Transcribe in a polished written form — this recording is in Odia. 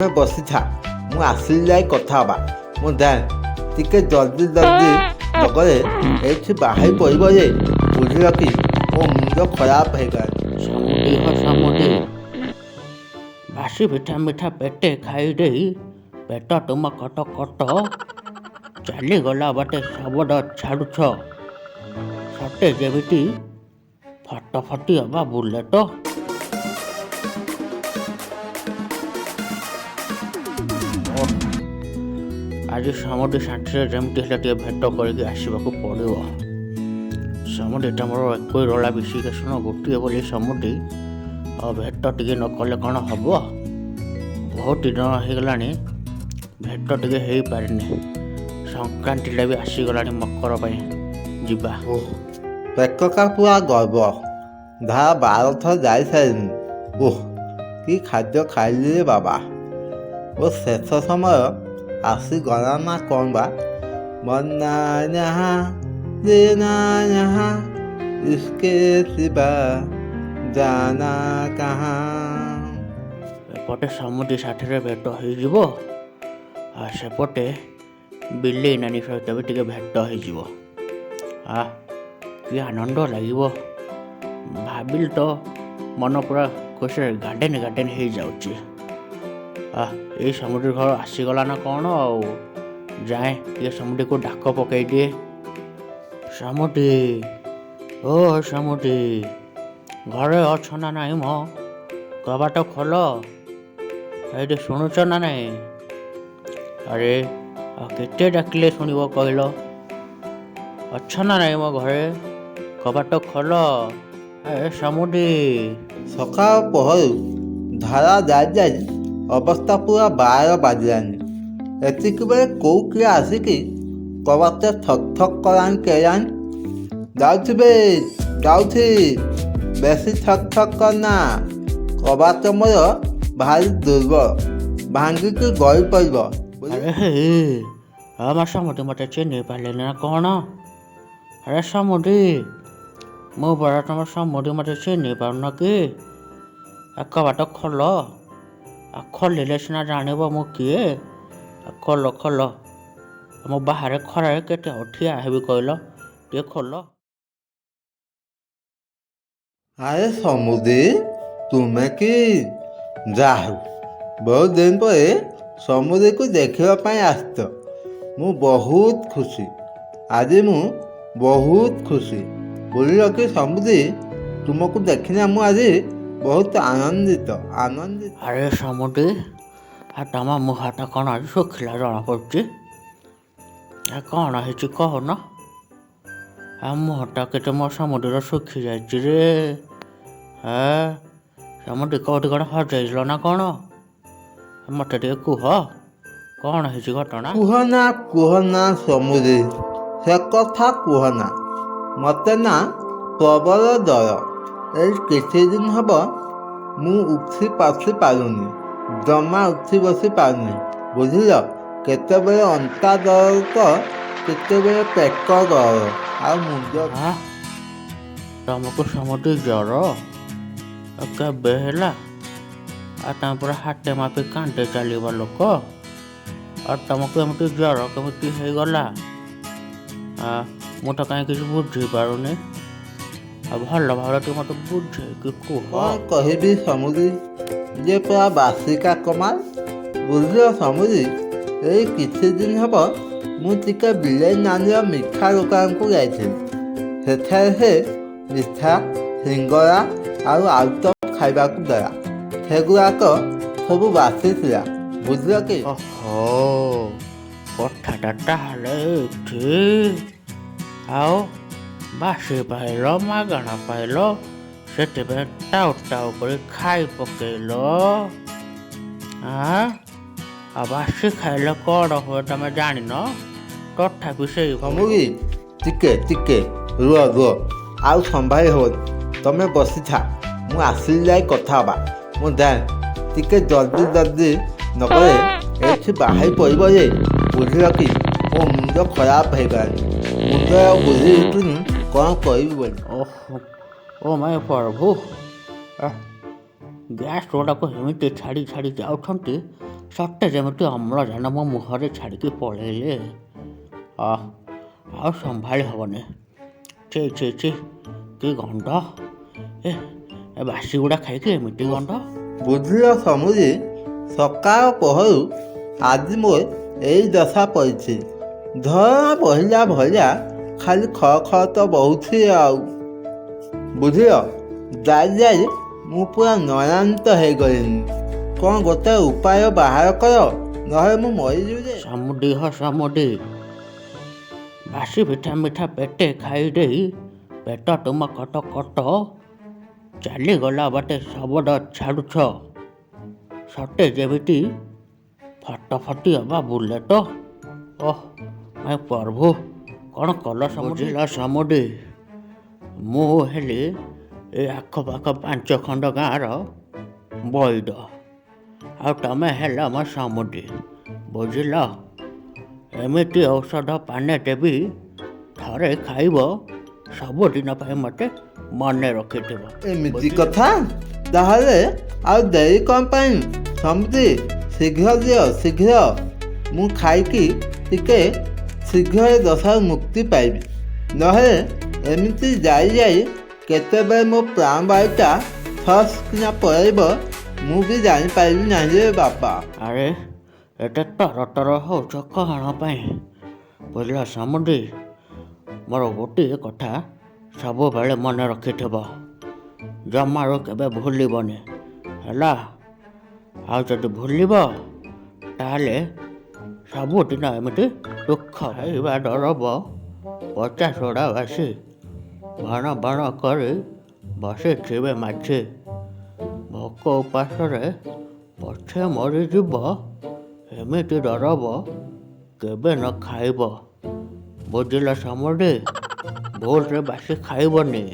ତମେ ବସିଥା, ମୁଁ ଆସିଲି ଯାଇ କଥା ହବା। ମୁଁ ଯାଏ, ଟିକେ ଜଲ୍ଦି ନଗଲେ ଏଇଠି ବାହାରି ପଡ଼ିବ ଯେ, ବୁଝିଲ କି? ମୋ ମୁଣ୍ଡ ଖରାପ ହେଇଗଲାଣି। ସମୁଦି ହୋ ସମୁଦି, ବାସି ମିଠା ମିଠା ପେଟେ ଖାଇ ଦେଇ ପେଟ ତୁମ କଟ କଟ ଚାଲିଗଲା ବାଟେ ଶବଦ ଛାଡ଼ୁଛ ସତେ ଯେମିତି ଫଟଫଟି ହବା ବୁଲେଟ। ଆଜି ସମୁଦି ସାଥିରେ ଯେମିତି ହେଲେ ଟିକେ ଭେଟ କରିକି ଆସିବାକୁ ପଡ଼ିବ। ସମୁଦିଟା ମୋର ଏକୋଇ ରଳା ବିଶିକେଶନ ଗୋଟିଏ ବୋଲି ସମୁଦି, ଆଉ ଭେଟ ଟିକେ ନ କଲେ କ'ଣ ହବ? ବହୁତ ଦିନ ହେଇଗଲାଣି ଭେଟ ଟିକେ ହେଇପାରିନି। ସଂକ୍ରାନ୍ତିଟା ବି ଆସିଗଲାଣି, ମକର ପାଇଁ ଯିବା। ପେଟଟା ପୁରା ଗର୍ବ, ଯାହା 12 ଥର ଯାଇସାରିନି। କି ଖାଦ୍ୟ ଖାଇଲି ରେ ବାବା। ଓ ଶେଷ ସମୟ ଆସିଗଲା ନା କ'ଣ ବା? ମନା यहाँ देना यहाँ इसके सिवा जाना कहाँ। ଏପଟେ ସମୁଦି ସାଥିରେ ଭେଟ ହେଇଯିବ, ଆଉ ସେପଟେ ବିଲେଇ ନାନୀ ସହିତ ବି ଟିକେ ଭେଟ ହେଇଯିବ। କି ଆନନ୍ଦ ଲାଗିବ। ଭାବିଲି ତ ମନ ପୁରା ଖୁସିରେ ଗାର୍ଡେନ ହେଇଯାଉଛି। ଏଇ ସମୁଦି ଘର ଆସିଗଲା ନା କ'ଣ? ଆଉ ଯାଏ ଟିକେ ସମୁଦିକୁ ଡାକ ପକେଇ ଦିଏ। ସମୁଦି, ଓ ସମୁଦି, ଘରେ ଅଛ ନା ନାହିଁ ମ? କବାଟ ଖୋଲ, ଏଇଠି ଶୁଣୁଛ ନା ନାହିଁ? ଆରେ କେତେ ଡାକିଲେ ଶୁଣିବ କହିଲ? ଅଛ ନା ନାହିଁ ମୋ ଘରେ? କବାଟ ଖୋଲ, ସମୁଦି। ସକାଳ ପହରୁ ଧାରା ଯାଇ ଅବସ୍ଥା ପୁରା 12 ବାଜିଲାଣି। ଏତିକି ବେଳେ କୋଉ କିଏ ଆସିକି କବାଟ ଠକ୍ ଠକ୍ କଲାଣି କେଜାଣି? ଯାଉଛି, ବେଶୀ ଠକ୍ ଠକ୍ କରନା। କବାଟ ମୋର ଭାରି ଦୁର୍ବଳ, ଭାଙ୍ଗିକି ଗଳି ପଡ଼ିବ। ଆରେ ସମୁଦି, ମୋତେ ଚିହ୍ନି ପାରିଲେନି ନା କ'ଣ? ଆରେ ସମୁଦି, ମୁଁ ବଡ଼ ତମ ସମୁଦି, ମୋତେ ଚିହ୍ନି ପାରୁନ କି? କବାଟ ଖୋଲ, ଖୋଲିଲେ ସିନା ଜାଣିବ ମୁଁ କିଏ। ଖୋଲ, ମୁଁ ବାହାରେ ଖରାରେ କେତେ ଆଉ ଠିଆ ହେବି କହିଲ? ଟିକେ ଖୋଲ। ଆରେ ସମୁଦି, ତୁମେ କି? ଯାହା ହଉ, ବହୁତ ଦିନ ପରେ ସମୁଦିକୁ ଦେଖିବା ପାଇଁ ଆସିଛ। ମୁଁ ବହୁତ ଖୁସି। ଆଜି ମୁଁ ବହୁତ ଖୁସି। ବୁଝିଲ କି ସମୁଦି, ତୁମକୁ ଦେଖିନା ମୁଁ ଆଜି ବହୁତ ଆନନ୍ଦିତ। ଆରେ ସମୁଦି, ତମ ମୁହଁଟା କ'ଣ ଆଜି ଶୁଖିଲା ଜଣାପଡ଼ୁଛି? କ'ଣ ହେଇଛି କହୁନ? ମୁହଁଟା କେତେ ମୋ ସମୁଦିର ଶୁଖି ଯାଇଛି ରେ। ସମୁଦି, କେଉଁଠି କ'ଣ ହଜେଇଲ ନା କ'ଣ? ମୋତେ ଟିକେ କୁହ, କ'ଣ ହେଇଛି ଘଟଣା? କୁହନା ସମୁଦି, ସେ କଥା କୁହନା। ମୋତେ ନା ପ୍ରବଳ ଡର। ଏଇ କିଛି ଦିନ ହେବ ମୁଁ ଉଠି ବସି ପାରୁନି, ଜମା ଉଠି ବସି ପାରୁନି। ବୁଝିଲ, କେତେବେଳେ ଅଣ୍ଟା ଦରଜ ତ କେତେବେଳେ ପେଟ ଦରଜ, ଆଉ ମୁଣ୍ଡ। ତମକୁ ସମୁଦି ଜ୍ୱର କେବେ ହେଲା? ତମେ ପୁରା ହାତେ ମାପି କାଣ୍ଟେ ଚାଲିବା ଲୋକ, ଆଉ ତମକୁ ଏମିତି ଜ୍ୱର କେମିତି ହେଇଗଲା? ମୁଁ ତ କାହିଁ କିଛି ବୁଝିପାରୁନି। ଭଲ ଭାବରେ ଟିକେ ମୋତେ ବୁଝେଇକି କୁହ। କ'ଣ କହିବି ସମୁଦି, ଯେ ପୁରା ବାସିକା କମାଲ। ବୁଝିଲ ସମୁଦି, ଏଇ କିଛି ଦିନ ହେବ ମୁଁ ଟିକେ ବିଲେଇ ନାନୀର ମିଠା ଦୋକାନକୁ ଯାଇଥିଲି। ସେଠାରେ ସେ ମିଠା, ସିଙ୍ଗଡ଼ା ଆଉ ଆଳୁଚପ ଖାଇବାକୁ ଦେଲା। ସେଗୁଡ଼ାକ ସବୁ ବାସି ଥିଲା। ବୁଝିଲ କି? କଥାଟା ତାହେଲେ ଏଠି। ଆଉ ବାସି ପାଇଲ, ମାଗଣା ପାଇଲ, ସେଥିପାଇଁ ଟାଉ କରି ଖାଇ ପକେଇଲ। ଆଉ ବାସି ଖାଇଲେ କ'ଣ ହୁଏ ତମେ ଜାଣିନ? ତଥାପି ସେଇ ସମୁଦି, ଟିକେ ରୁହ, ଆଉ ସମ୍ଭାଳି ହେବନି। ତମେ ବସିଥା, ମୁଁ ଆସିଲି ଯାଇ କଥା ହବା। ମୁଁ ଯାଏ, ଟିକେ ଜଲ୍ଦି ନଗଲେ ଏଇଠି ବାହାରି ପଡ଼ିବ ଯେ, ବୁଝିଲ କି? ମୋ ମୁଣ୍ଡ ଖରାପ ହେଇଗଲାଣି। ମୁଣ୍ଡ ଆଉ ବୁଝି ଉଠୁନି କ'ଣ କହିବି ବୋଲି। ଓ ମାୟ ପ୍ରଭୁ, ଗ୍ୟାସ୍ ଗୁଡ଼ାକୁ ଏମିତି ଛାଡ଼ି ଯାଉଛନ୍ତି, ସତେ ଯେମିତି ଅମ୍ଳଜାନ ମୋ ମୁହଁରେ ଛାଡ଼ିକି ପଳେଇଲେ। ଆଉ ସମ୍ଭାଳି ହେବନି। ଛି ଛି ଛି, କି ଗନ୍ଧ! ଏ ବାସିଗୁଡ଼ା ଖାଇକି ଏମିତି ଗନ୍ଧ। ବୁଝିଲ ସମୁଦି, ସକାଳ ପହରୁ ଆଜି ମୋର ଏଇ ଦଶା ପଡ଼ିଛି। ଝରଣା ବହିଲା ଭଳିଆ ଖାଲି ଖ ଖ ତ ବହୁଛି ଆଉ। ବୁଝିଲ, ଯାଇ ଯାଇ ମୁଁ ପୁରା ନୟାନ୍ତ ହେଇଗଲିଣି। କ'ଣ ଗୋଟେ ଉପାୟ ବାହାର କର, ନହେଲେ ମୁଁ ମରିଯିବି ଯେ। ସମୁଦି ସମୁଦି, ବାସି ମିଠା ମିଠା ପେଟେ ଖାଇଦେଇ ପେଟ ତୁମ କଟ କଟ ଚାଲିଗଲା ବାଟେ ଶବଦ ଛାଡ଼ୁଛ। ସତେ ଯେମିତି ଫଟଫଟି ଅବା ବୁଲେଟ। ଓଃ ମାଇ ପ୍ରଭୁ, କ'ଣ କଲ ବୁଝିଲ ସମୁଦି? ମୁଁ ହେଲି ଏ ଆଖପାଖ 5 ଖଣ୍ଡ ଗାଁର ବୈଦ, ଆଉ ତମେ ହେଲ ମୋ ସମୁଦି। ବୁଝିଲ, ଏମିତି ଔଷଧ ପାନେ ଦେବି, ଥରେ ଖାଇବ, ସବୁଦିନ ପାଇଁ ମୋତେ ମନେ ରଖିଥିବ। ଏମିତି କଥା? ତାହେଲେ ଆଉ ଦେରି କ'ଣ ପାଇଁ? ସମୁଦି, ଶୀଘ୍ର ଦିଅ, ଶୀଘ୍ର। ମୁଁ ଖାଇକି ଟିକେ ଶୀଘ୍ର ଦଶାରୁ ମୁକ୍ତି ପାଇବି। ନହେଲେ ଏମିତି ଯାଇ ଯାଇ କେତେବେଳେ ମୋ ପ୍ରାଣବାୟୁଟା ଫସ୍ କିନା ପଳେଇବ, ମୁଁ ବି ଜାଣିପାରିବି ନାହିଁ ରେ ବାପା। ଆରେ ଏତେ ତରତର ହେଉଛ କ'ଣ ପାଇଁ? ବୁଝିଲ ସମୁଦି, ମୋର ଗୋଟିଏ କଥା ସବୁବେଳେ ମନେ ରଖିଥିବ, ଜମାରୁ କେବେ ଭୁଲିବନି, ହେଲା? ଆଉ ଯଦି ଭୁଲିବ, ତାହେଲେ ସବୁଦିନ ଏମିତି ଦୁଃଖ ଖାଇବା ଡରବ ପଚା ସୋଡ଼ା ବାସି ଭଣ ଭଣ କରି ବସିଥିବେ ମାଝି। ଭୋକ ଉପାସରେ ପଛେ ମରିଯିବ, ଏମିତି ଡରବ କେବେ ନ ଖାଇବ। ବୁଝିଲ ସମୁଦି, ଭୁଲରେ ବାସି ଖାଇବନି।